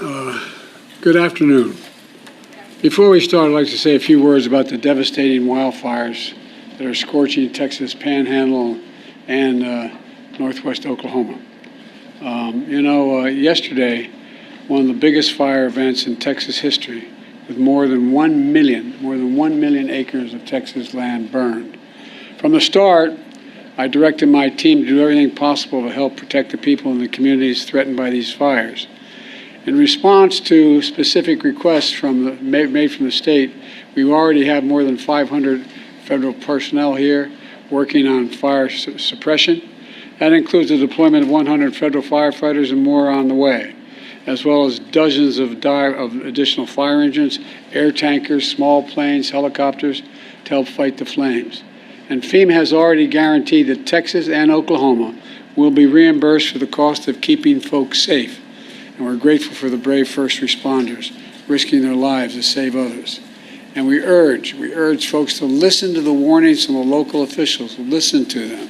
Good afternoon. Before we start, I'd like to say a few words about the devastating wildfires that are scorching Texas Panhandle and northwest Oklahoma. Yesterday, one of the biggest fire events in Texas history, with more than 1 million acres of Texas land burned. From the start, I directed my team to do everything possible to help protect the people in the communities threatened by these fires. In response to specific requests made from the state, we already have more than 500 federal personnel here working on fire suppression. That includes the deployment of 100 federal firefighters and more on the way, as well as dozens of additional fire engines, air tankers, small planes, helicopters to help fight the flames. And FEMA has already guaranteed that Texas and Oklahoma will be reimbursed for the cost of keeping folks safe. And we're grateful for the brave first responders risking their lives to save others. And we urge folks to listen to the warnings from the local officials, listen to them.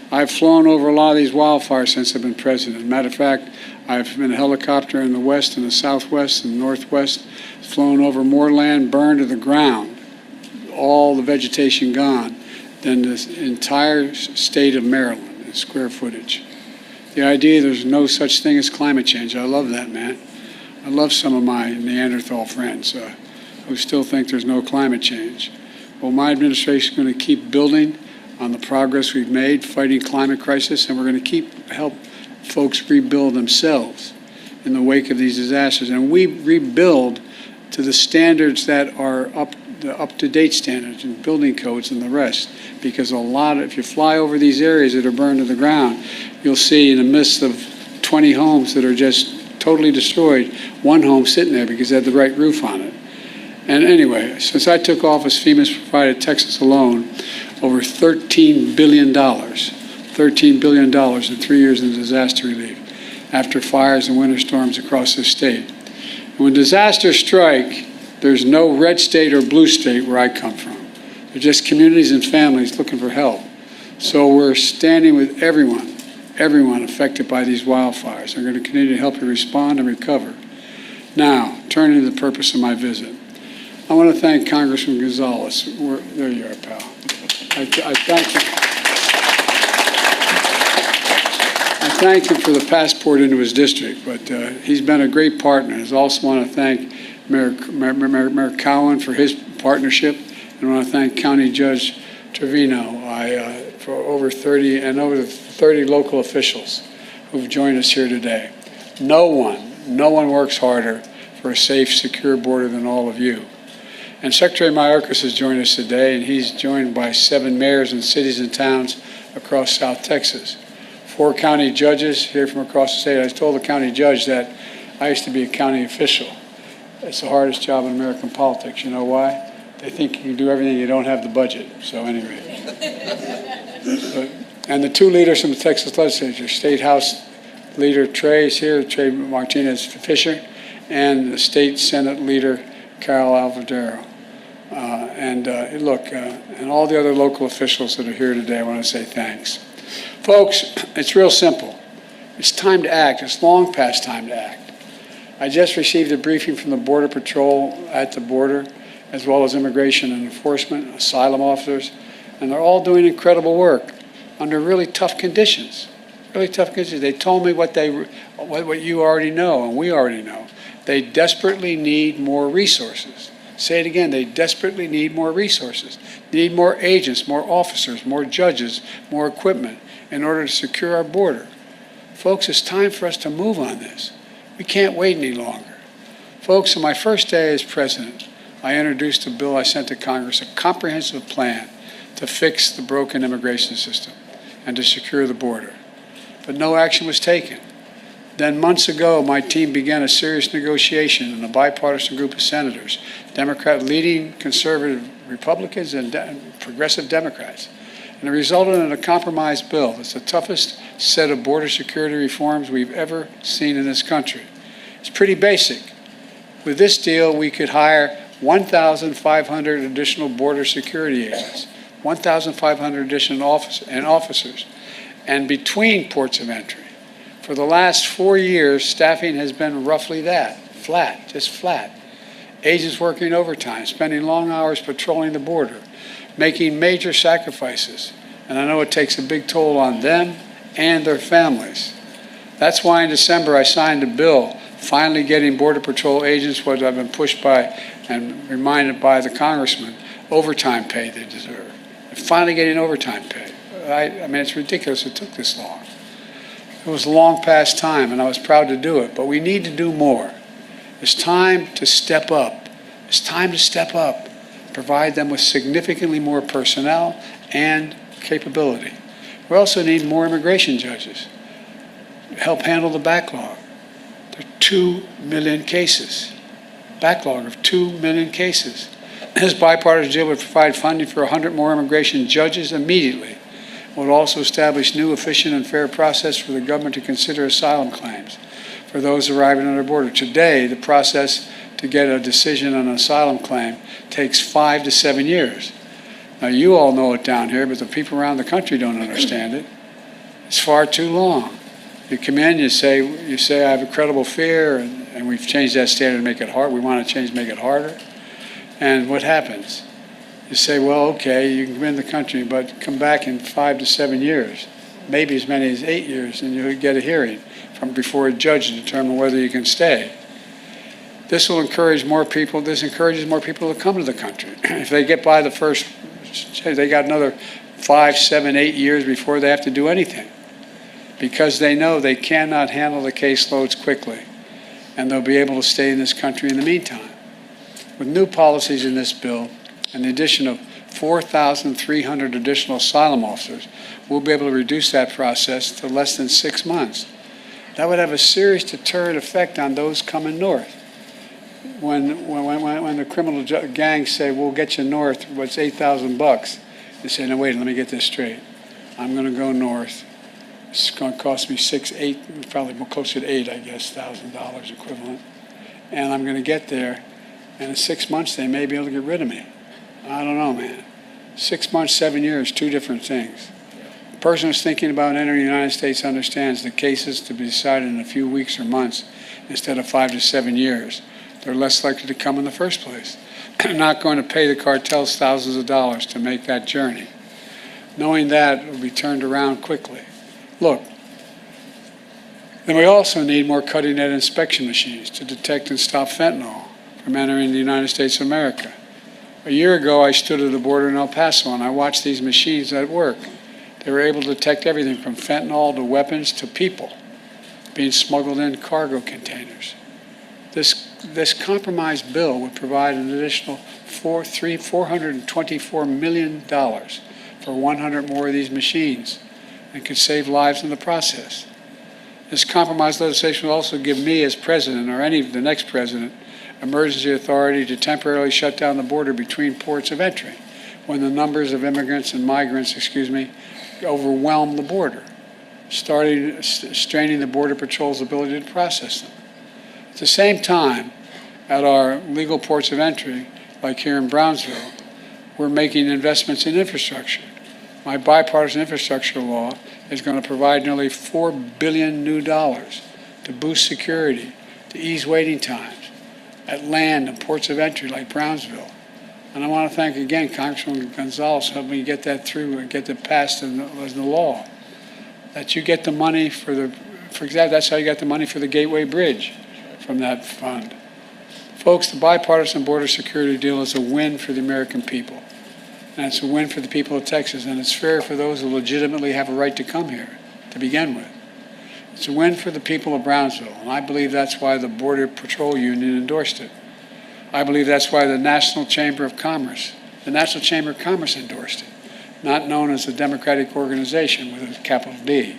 I've flown over a lot of these wildfires since I've been president. Matter of fact, I've been in a helicopter in the west and the southwest and northwest, flown over more land burned to the ground, all the vegetation gone, than this entire state of Maryland in square footage. The idea there's no such thing as climate change, I love that, man. I love some of my Neanderthal friends who still think there's no climate change. Well, my administration is going to keep building on the progress we've made fighting climate crisis, and we're going to help folks rebuild themselves in the wake of these disasters. And we rebuild to the standards that are up-to-date standards and building codes and the rest, because if you fly over these areas that are burned to the ground, you'll see in the midst of 20 homes that are just totally destroyed, one home sitting there because it had the right roof on it. And anyway, since I took office, FEMA's provided Texas alone over $13 billion in 3 years in disaster relief after fires and winter storms across the state. And when disasters strike, there's no red state or blue state where I come from. They're just communities and families looking for help. So we're standing with everyone affected by these wildfires. We're going to continue to help you respond and recover. Now, turning to the purpose of my visit. I want to thank Congressman Gonzalez. There you are, pal. I thank him. I thank him for the passport into his district, but he's been a great partner. I also want to thank Mayor Cowan for his partnership, and I want to thank County Judge Trevino for over 30 local officials who've joined us here today. No one works harder for a safe, secure border than all of you. And Secretary Mayorkas has joined us today, and he's joined by 7 mayors in cities and towns across South Texas. 4 county judges here from across the state. I told the county judge that I used to be a county official. It's the hardest job in American politics. You know why? They think you can do everything, you don't have the budget. So anyway. And the 2 leaders from the Texas legislature, State House Leader Trey is here, Trey Martinez Fisher, and the State Senate Leader Carol Alvadero. And all the other local officials that are here today, I want to say thanks. Folks, it's real simple. It's time to act. It's long past time to act. I just received a briefing from the Border Patrol at the border, as well as Immigration and Enforcement, Asylum officers, and they're all doing incredible work under really tough conditions. Really tough conditions. They told me what you already know, and we already know. They desperately need more resources. Say it again, they desperately need more resources. They need more agents, more officers, more judges, more equipment in order to secure our border. Folks, it's time for us to move on this. We can't wait any longer. Folks, on my first day as president, I introduced a bill I sent to Congress, a comprehensive plan to fix the broken immigration system and to secure the border. But no action was taken. Then months ago, my team began a serious negotiation in a bipartisan group of senators, leading conservative Republicans and progressive Democrats. And it resulted in a compromise bill. It's the toughest set of border security reforms we've ever seen in this country. It's pretty basic. With this deal, we could hire 1,500 additional border security agents, 1,500 additional officers, and between ports of entry, For the last 4 years, staffing has been roughly that, flat, just flat. Agents working overtime, spending long hours patrolling the border, making major sacrifices. And I know it takes a big toll on them and their families. That's why in December I signed a bill finally getting Border Patrol agents what I've been pushed by and reminded by the Congressman, overtime pay they deserve. And finally getting overtime pay. I mean, it's ridiculous it took this long. It was long past time, and I was proud to do it, but we need to do more. It's time to step up. It's time to step up, provide them with significantly more personnel and capability. We also need more immigration judges, help handle the backlog. There are 2 million cases, backlog of 2 million cases. This bipartisan deal would provide funding for 100 more immigration judges immediately. It would also establish new, efficient, and fair process for the government to consider asylum claims for those arriving on our border. Today, the process to get a decision on an asylum claim takes 5 to 7 years. Now, you all know it down here, but the people around the country don't understand it. It's far too long. You come in, you say I have a credible fear, and we've changed that standard to make it hard. We want to change, make it harder. And what happens? You say, well, okay, you can come in the country, but come back in 5 to 7 years, maybe as many as 8 years, and you'll get a hearing from before a judge to determine whether you can stay. This will encourage more people. This encourages more people to come to the country. If they get by the first, they got another 5, 7, 8 years before they have to do anything, because they know they cannot handle the caseloads quickly, and they'll be able to stay in this country in the meantime. With new policies in this bill, and the addition of 4,300 additional asylum officers, we'll be able to reduce that process to less than 6 months. That would have a serious deterrent effect on those coming north. When the criminal gangs say, we'll get you north, what's $8,000? They say, no, wait, let me get this straight. I'm going to go north. It's going to cost me probably closer to $8,000, I guess, $1,000 equivalent. And I'm going to get there, and in 6 months they may be able to get rid of me. I don't know, man. 6 months, 7 years, two different things. The person who's thinking about entering the United States understands the cases to be decided in a few weeks or months instead of 5 to 7 years. They're less likely to come in the first place. They're not going to pay the cartels thousands of dollars to make that journey. Knowing that, it will be turned around quickly. Look, then we also need more cutting-edge inspection machines to detect and stop fentanyl from entering the United States of America. A year ago, I stood at the border in El Paso, and I watched these machines at work. They were able to detect everything from fentanyl to weapons to people being smuggled in cargo containers. This compromised bill would provide an additional $424 million for 100 more of these machines and could save lives in the process. This compromised legislation will also give me as president, or the next president, emergency authority to temporarily shut down the border between ports of entry when the numbers of immigrants and migrants, overwhelm the border, straining the Border Patrol's ability to process them. At the same time, at our legal ports of entry, like here in Brownsville, we're making investments in infrastructure. My bipartisan infrastructure law is going to provide nearly $4 billion new dollars to boost security, to ease waiting times at land and ports of entry like Brownsville. And I want to thank again Congressman Gonzalez for helping me get that through and get it passed as the law. That you get the money for example, that's how you got the money for the Gateway Bridge from that fund. Folks, the bipartisan border security deal is a win for the American people. And it's a win for the people of Texas, and it's fair for those who legitimately have a right to come here to begin with. It's a win for the people of Brownsville, and I believe that's why the Border Patrol Union endorsed it. I believe that's why the National Chamber of Commerce endorsed it, not known as a Democratic organization with a capital D.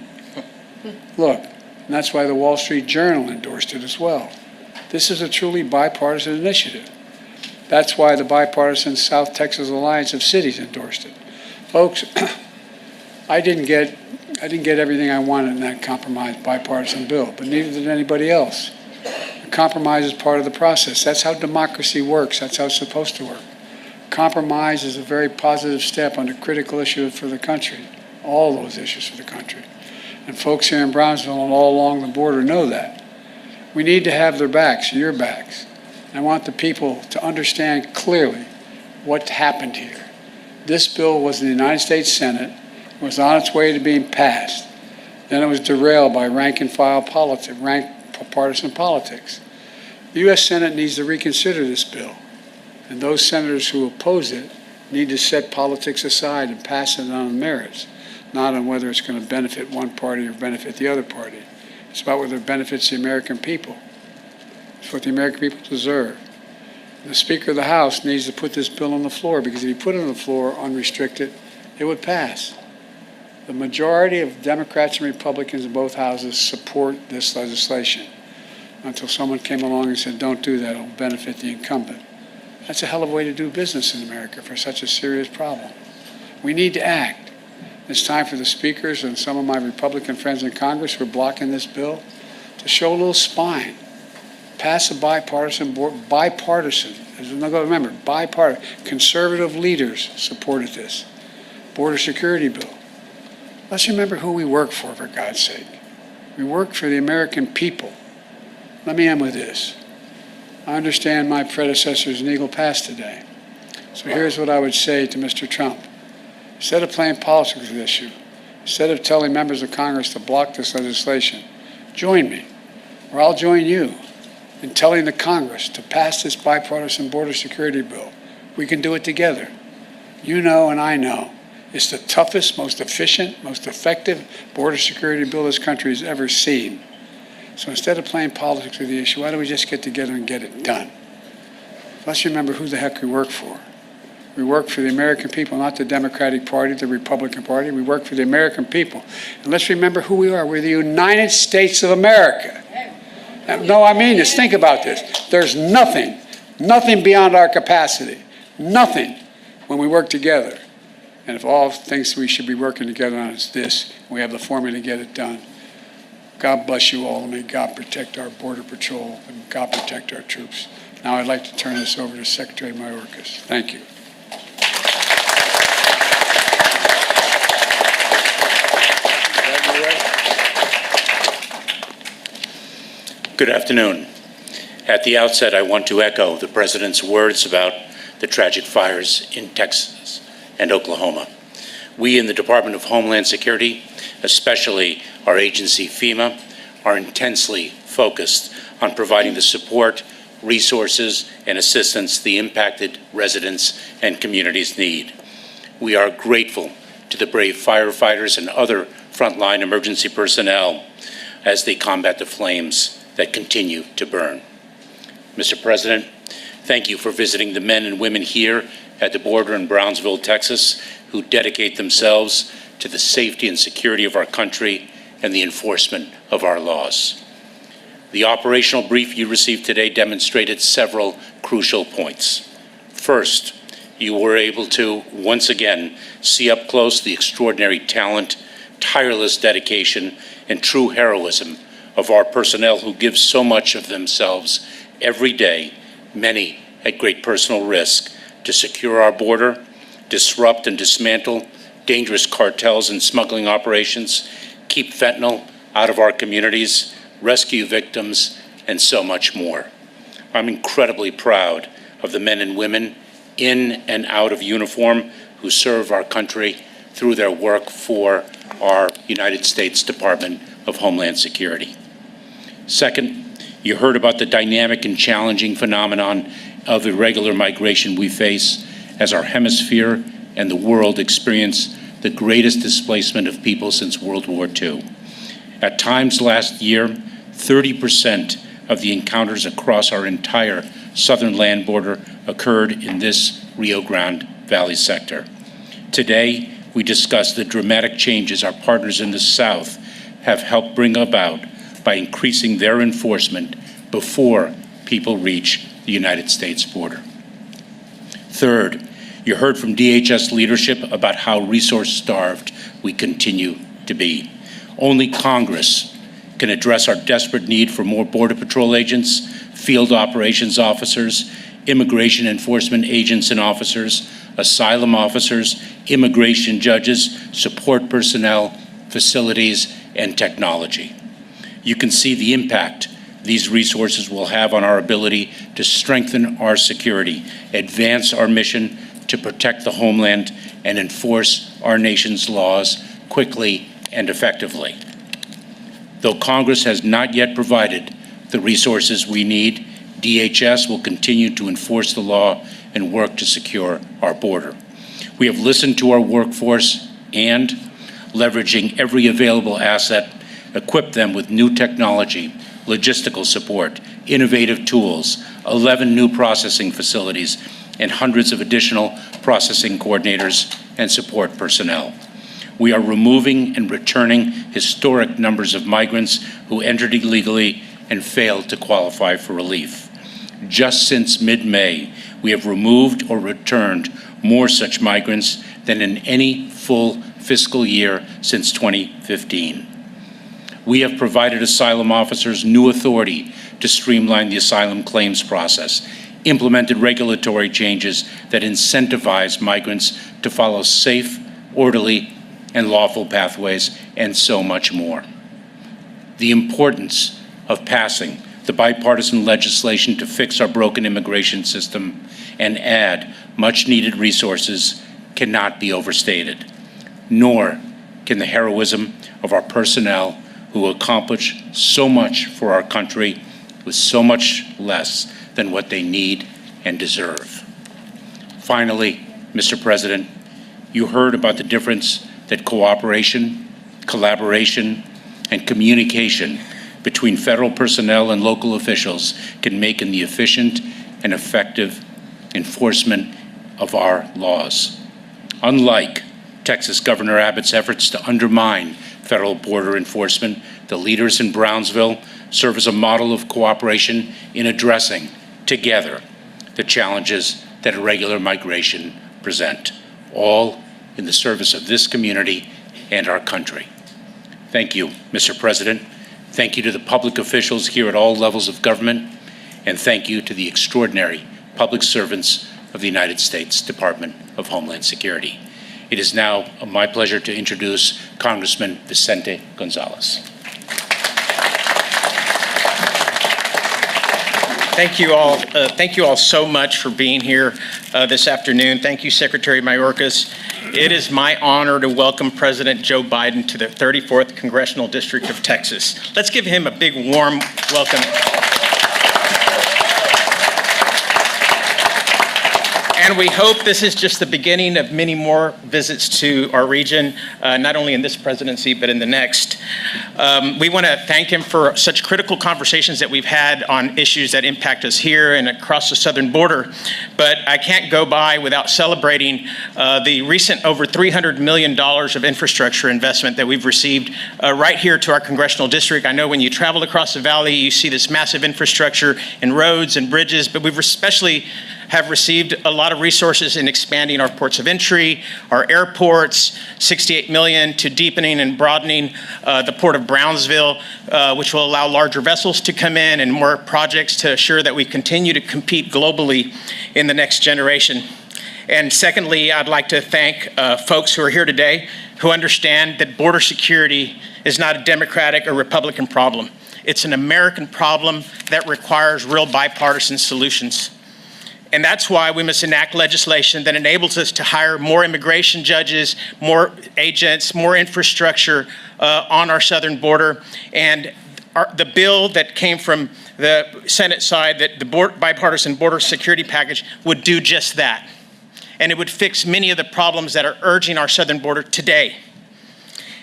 Look, and that's why the Wall Street Journal endorsed it as well. This is a truly bipartisan initiative. That's why the bipartisan South Texas Alliance of Cities endorsed it. Folks, I didn't get everything I wanted in that compromised bipartisan bill, but neither did anybody else. The compromise is part of the process. That's how democracy works. That's how it's supposed to work. Compromise is a very positive step on a critical issue for the country, all those issues for the country. And folks here in Brownsville and all along the border know that. We need to have their backs, your backs. And I want the people to understand clearly what happened here. This bill was in the United States Senate. It was on its way to being passed. Then it was derailed by rank-and-file politics, partisan politics. The U.S. Senate needs to reconsider this bill. And those senators who oppose it need to set politics aside and pass it on the merits, not on whether it's going to benefit one party or benefit the other party. It's about whether it benefits the American people. It's what the American people deserve. And the Speaker of the House needs to put this bill on the floor, because if he put it on the floor unrestricted, it would pass. The majority of Democrats and Republicans in both houses support this legislation, until someone came along and said, don't do that, it'll benefit the incumbent. That's a hell of a way to do business in America for such a serious problem. We need to act. It's time for the speakers and some of my Republican friends in Congress who are blocking this bill to show a little spine. Pass a bipartisan board, bipartisan, remember, bipartisan. Conservative leaders supported this. Border security bill. Let's remember who we work for God's sake. We work for the American people. Let me end with this. I understand my predecessor is in Eagle Pass today. So here's what I would say to Mr. Trump. Instead of playing politics with this issue, instead of telling members of Congress to block this legislation, join me, or I'll join you in telling the Congress to pass this bipartisan border security bill. We can do it together. You know and I know it's the toughest, most efficient, most effective border security bill this country has ever seen. So instead of playing politics with the issue, why don't we just get together and get it done? Let's remember who the heck we work for. We work for the American people, not the Democratic Party, the Republican Party. We work for the American people. And let's remember who we are. We're the United States of America. No, I mean this. Think about this. There's nothing beyond our capacity. Nothing when we work together. And if all things we should be working together on is this, we have the formula to get it done. God bless you all, and may God protect our Border Patrol, and God protect our troops. Now I'd like to turn this over to Secretary Mayorkas. Thank you. Good afternoon. At the outset, I want to echo the President's words about the tragic fires in Texas and Oklahoma. We in the Department of Homeland Security, especially our agency FEMA, are intensely focused on providing the support, resources, and assistance the impacted residents and communities need. We are grateful to the brave firefighters and other frontline emergency personnel as they combat the flames that continue to burn. Mr. President, thank you for visiting the men and women here at the border in Brownsville, Texas, who dedicate themselves to the safety and security of our country and the enforcement of our laws. The operational brief you received today demonstrated several crucial points. First, you were able to, once again, see up close the extraordinary talent, tireless dedication, and true heroism of our personnel who give so much of themselves every day, many at great personal risk, to secure our border, disrupt and dismantle dangerous cartels and smuggling operations, keep fentanyl out of our communities, rescue victims, and so much more. I'm incredibly proud of the men and women in and out of uniform who serve our country through their work for our United States Department of Homeland Security. Second, you heard about the dynamic and challenging phenomenon of irregular migration we face as our hemisphere and the world experience the greatest displacement of people since World War II. At times last year, 30% of the encounters across our entire southern land border occurred in this Rio Grande Valley sector. Today, we discuss the dramatic changes our partners in the South have helped bring about by increasing their enforcement before people reach the United States border. Third, you heard from DHS leadership about how resource-starved we continue to be. Only Congress can address our desperate need for more Border Patrol agents, field operations officers, immigration enforcement agents and officers, asylum officers, immigration judges, support personnel, facilities, and technology. You can see the impact these resources will have on our ability to strengthen our security, advance our mission to protect the homeland, and enforce our nation's laws quickly and effectively. Though Congress has not yet provided the resources we need, DHS will continue to enforce the law and work to secure our border. We have listened to our workforce and, leveraging every available asset, equip them with new technology, logistical support, innovative tools, 11 new processing facilities, and hundreds of additional processing coordinators and support personnel. We are removing and returning historic numbers of migrants who entered illegally and failed to qualify for relief. Just since mid-May, we have removed or returned more such migrants than in any full fiscal year since 2015. We have provided asylum officers new authority to streamline the asylum claims process, implemented regulatory changes that incentivize migrants to follow safe, orderly, and lawful pathways, and so much more. The importance of passing the bipartisan legislation to fix our broken immigration system and add much-needed resources cannot be overstated, nor can the heroism of our personnel who accomplish so much for our country with so much less than what they need and deserve. Finally, Mr. President, you heard about the difference that cooperation, collaboration, and communication between federal personnel and local officials can make in the efficient and effective enforcement of our laws. Unlike Texas Governor Abbott's efforts to undermine federal border enforcement, the leaders in Brownsville serve as a model of cooperation in addressing, together, the challenges that irregular migration present, all in the service of this community and our country. Thank you, Mr. President. Thank you to the public officials here at all levels of government, and thank you to the extraordinary public servants of the United States Department of Homeland Security. It is now my pleasure to introduce Congressman Vicente Gonzalez. Thank you all so much for being here this afternoon. Thank you, Secretary Mayorkas. It is my honor to welcome President Joe Biden to the 34th Congressional District of Texas. Let's give him a big warm welcome. And we hope this is just the beginning of many more visits to our region, not only in this presidency, but in the next. We want to thank him for such critical conversations that we've had on issues that impact us here and across the southern border. But I can't go by without celebrating the recent over $300 million of infrastructure investment that we've received right here to our congressional district. I know when you travel across the valley, you see this massive infrastructure in roads and bridges, but we've especially have received a lot of resources in expanding our ports of entry, our airports, $68 million to deepening and broadening the port of Brownsville, which will allow larger vessels to come in, and more projects to assure that we continue to compete globally in the next generation. And secondly, I'd like to thank folks who are here today who understand that border security is not a Democratic or Republican problem. It's an American problem that requires real bipartisan solutions. And that's why we must enact legislation that enables us to hire more immigration judges, more agents, more infrastructure on our southern border. And the bill that came from the Senate side, that the bipartisan border security package, would do just that. And it would fix many of the problems that are urging our southern border today.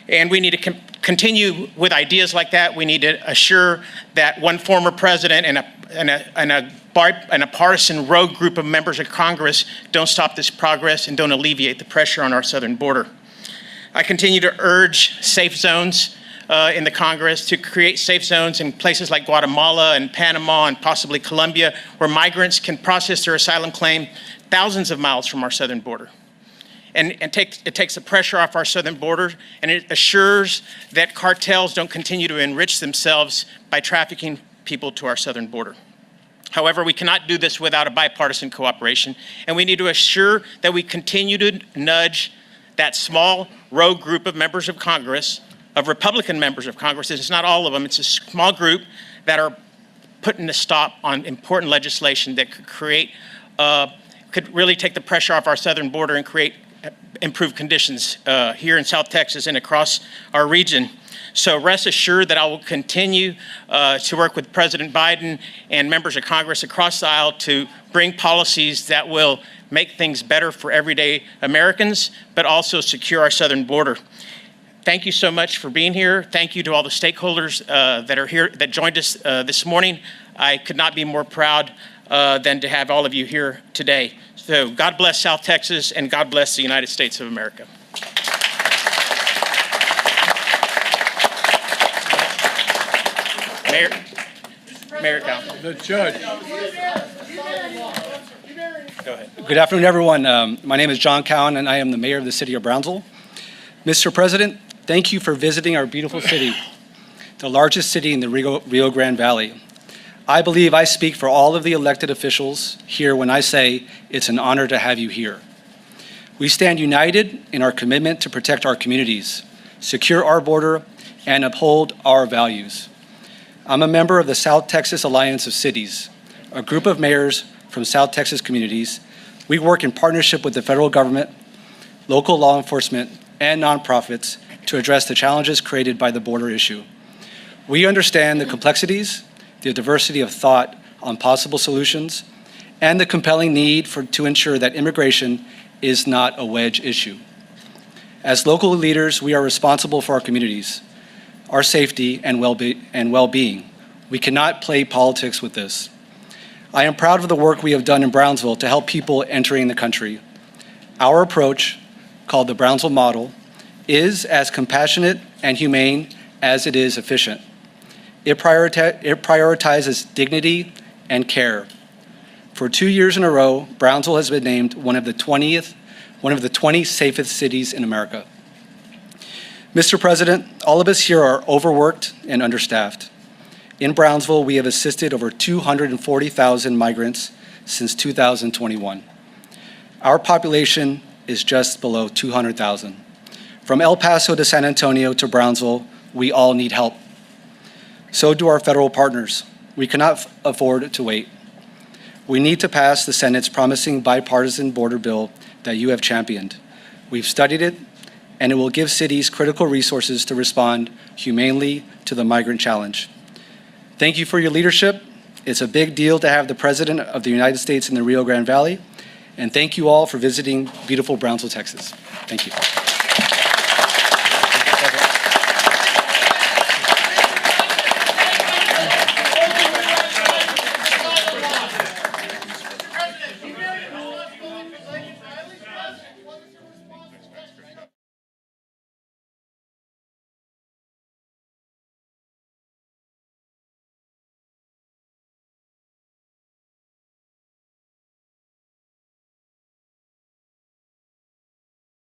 And we need to continue with ideas like that. We need to assure that one former president and a partisan rogue group of members of Congress don't stop this progress and don't alleviate the pressure on our southern border. I continue to urge safe zones in the Congress, to create safe zones in places like Guatemala and Panama and possibly Colombia, where migrants can process their asylum claim thousands of miles from our southern border. And it takes the pressure off our southern border, and it assures that cartels don't continue to enrich themselves by trafficking people to our southern border. However, we cannot do this without a bipartisan cooperation, and we need to assure that we continue to nudge that small rogue group of members of Congress of Republican members of Congress. It's not all of them. It's a small group that are putting a stop on important legislation that could really take the pressure off our southern border and create improved conditions here in South Texas and across our region. So rest assured that I will continue to work with President Biden and members of Congress across the aisle to bring policies that will make things better for everyday Americans, but also secure our southern border. Thank you so much for being here. Thank you to all the stakeholders that are here, that joined us this morning. I could not be more proud than to have all of you here today. So God bless South Texas, and God bless the United States of America. Mayor Cal. The judge. Go ahead. Good afternoon, everyone. My name is John Cowan, and I am the mayor of the city of Brownsville. Mr. President, thank you for visiting our beautiful city, the largest city in the Rio Grande Valley. I believe I speak for all of the elected officials here when I say it's an honor to have you here. We stand united in our commitment to protect our communities, secure our border, and uphold our values. I'm a member of the South Texas Alliance of Cities, a group of mayors from South Texas communities. We work in partnership with the federal government, local law enforcement, and nonprofits to address the challenges created by the border issue. We understand the complexities, the diversity of thought on possible solutions, and the compelling need to ensure that immigration is not a wedge issue. As local leaders, we are responsible for our communities, our safety and well-being. We cannot play politics with this. I am proud of the work we have done in Brownsville to help people entering the country. Our approach, called the Brownsville Model, is as compassionate and humane as it is efficient. It prioritizes dignity and care. For 2 years in a row, Brownsville has been named one of the 20 safest cities in America. Mr. President, all of us here are overworked and understaffed. In Brownsville, we have assisted over 240,000 migrants since 2021. Our population is just below 200,000. From El Paso to San Antonio to Brownsville, we all need help. So do our federal partners. We cannot afford to wait. We need to pass the Senate's promising bipartisan border bill that you have championed. We've studied it, and it will give cities critical resources to respond humanely to the migrant challenge. Thank you for your leadership. It's a big deal to have the President of the United States in the Rio Grande Valley, and thank you all for visiting beautiful Brownsville, Texas. Thank you.